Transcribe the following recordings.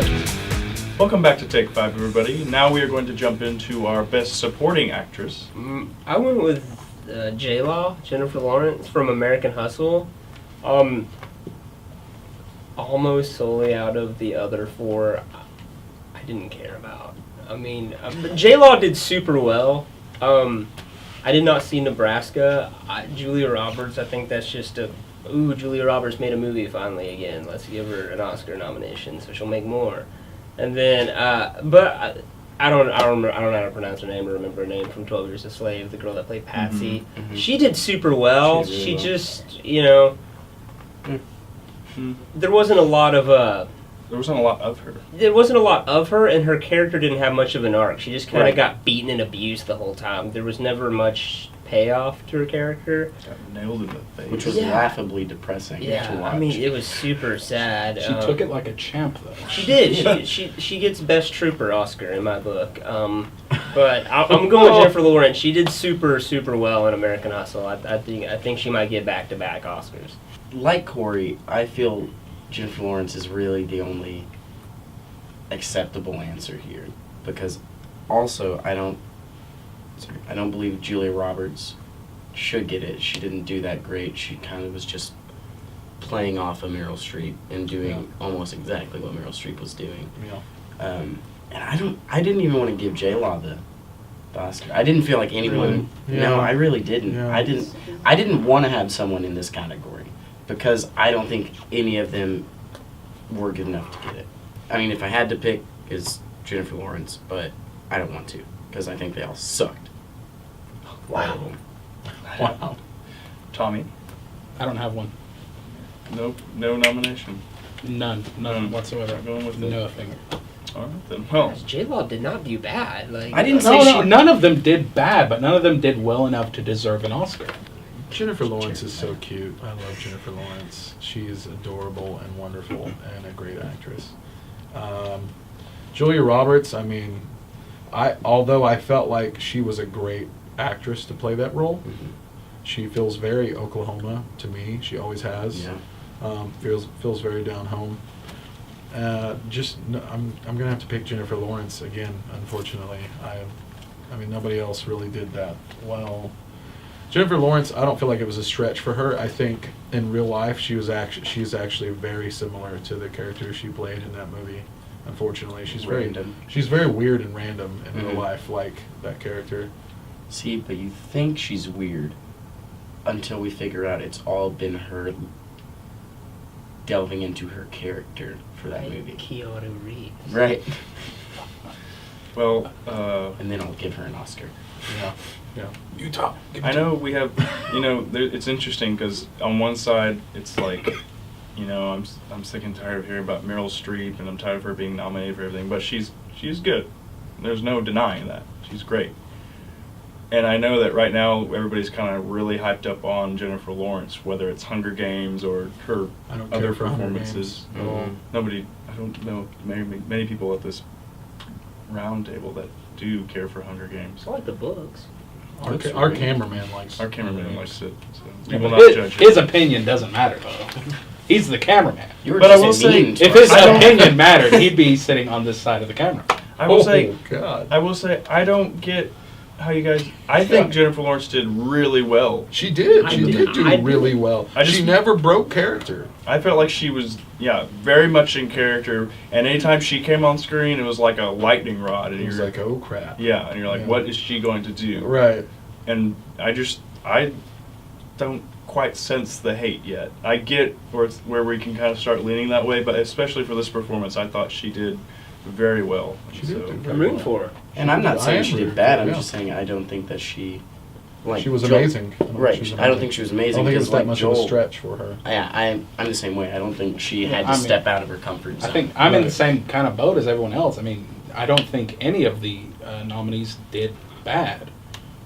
much. Welcome back to Take 5, everybody. Now we are going to jump into our Best Supporting Actress. I went with J-Law, Jennifer Lawrence from American Hustle. Almost solely out of the other four, I didn't care about. I mean, J-Law did super well. I did not see Nebraska. Julia Roberts, I think that's just Julia Roberts made a movie finally again. Let's give her an Oscar nomination so she'll make more. And then, but I don't know how to pronounce her name or remember her name from 12 Years a Slave, the girl that played Patsy. Mm-hmm. She did super well. She did really well. Just, you know, there wasn't a lot of There wasn't a lot of her. There wasn't a lot of her, and her character didn't have much of an arc. She just kind of Right. got beaten and abused the whole time. There was never much payoff to her character. Got nailed in the face. Which was Yeah. laughably depressing to watch. I mean, it was super sad. She took it like a champ, though. She did. She gets Best Trooper Oscar in my book. But I'm going with Jennifer Lawrence. She did super well in American Hustle. I think she might get back-to-back Oscars. Like Corey, I feel Jennifer Lawrence is really the only acceptable answer here, because also I don't believe Julia Roberts should get it. She didn't do that great. She kind of was just playing off of Meryl Streep and doing almost exactly what Meryl Streep was doing. Yeah. And I didn't even want to give J-Law the Oscar. I didn't feel like anyone. Really? No, Yeah. I really didn't. Yeah. I didn't want to have someone in this category because I don't think any of them were good enough to get it. I mean, if I had to pick, is Jennifer Lawrence, but I don't want to because I think they all sucked. Wow. Wow. Tommy, I don't have one. no nomination. None whatsoever. Not going with it. Nothing. All right then. Well, J-Law did not do bad. Like I didn't say No, she. none of them did bad, but none of them did well enough to deserve an Oscar. Jennifer Lawrence is so cute. I love Jennifer Lawrence. She is adorable and wonderful and a great actress. Julia Roberts, I mean, although I felt like she was a great actress to play that role, she feels very Oklahoma to me. She always has. Yeah. Feels very down home. I'm gonna have to pick Jennifer Lawrence again. Unfortunately, I mean nobody else really did that well. Jennifer Lawrence, I don't feel like it was a stretch for her. I think in real life she's actually very similar to the character she played in that movie. Unfortunately, she's Random. very weird and random in real Mhm. life, like that character. See, but you think she's weird until we figure out it's all been her delving into her character for that movie. Keanu Reeves. Right. well, And then I'll give her an Oscar. Yeah. Utah. I know we have, it's interesting because on one side it's like, I'm sick and tired of hearing about Meryl Streep and I'm tired of her being nominated for everything, but she's good. There's no denying that. She's great. And I know that right now everybody's kind of really hyped up on Jennifer Lawrence, whether it's Hunger Games or her I don't other care for Hunger performances. Games at all. Nobody, I don't know many people at this round table that do care for Hunger Games. I like the books. Our cameraman likes. Our cameraman Hunger likes Games. it, so we will not judge His him. opinion doesn't matter, though. He's the cameraman. You were But I just will say, mean to If us. his I don't- opinion mattered, he'd be sitting on this side of the camera. I will say, God. I don't get how you guys. I think Jennifer Lawrence did really well. She did. She I did do did. really well. I just- She never broke character. I felt like she was, very much in character. And anytime she came on screen, it was like a lightning rod, and It was you're like, oh crap. and you're like, Yeah. what is she going to do? Right. And I don't quite sense the hate yet. I get where we can kind of start leaning that way, but especially for this performance, I thought she did very well. She did do very I'm rooting well. for her. And I'm not I saying am she rooting did bad. for her, I'm yeah. just saying I don't think that she. Like She was Joel- amazing. Right. I don't think she was amazing. I don't think it because was that like much Joel, of a stretch for her. Yeah, I'm the same way. I don't think she had to I mean, step out of her comfort zone. I think I'm in the Right. same kind of boat as everyone else. I mean, I don't think any of the nominees did bad,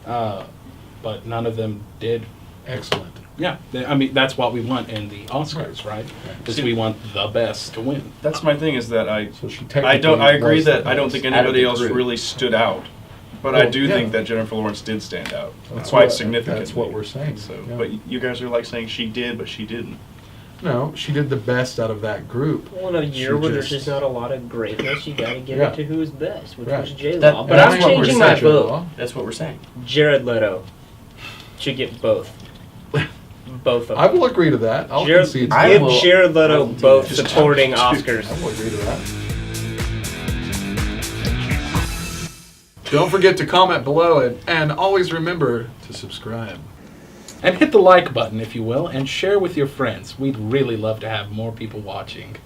but none of them did. Excellent. Yeah, I mean that's what we want in the Oscars, right? Is we want the best to win. That's my thing, is that So she I agree was that the I don't best. think Out of anybody the else group. really stood out. But I Well, do yeah. think that Jennifer Lawrence did stand out That's quite what- significantly. that's what we're saying, So, yeah. but you guys are like saying she did, but she didn't. No, she did the best out of that group. Well, in a year She where there's just- just not a lot of greatness, you got to give Yeah. it to who's best, which Right. was J That- Law. But that's I'm what we're changing my saying. vote. That's what we're saying. Jared Leto should get both. Both of I them. will agree to that. I'll Jared, concede. to I give that. will- Jared I Leto will do both that. supporting I Oscars. will agree to that. Don't forget to comment below and always remember to subscribe. And hit the like button, if you will, and share with your friends. We'd really love to have more people watching.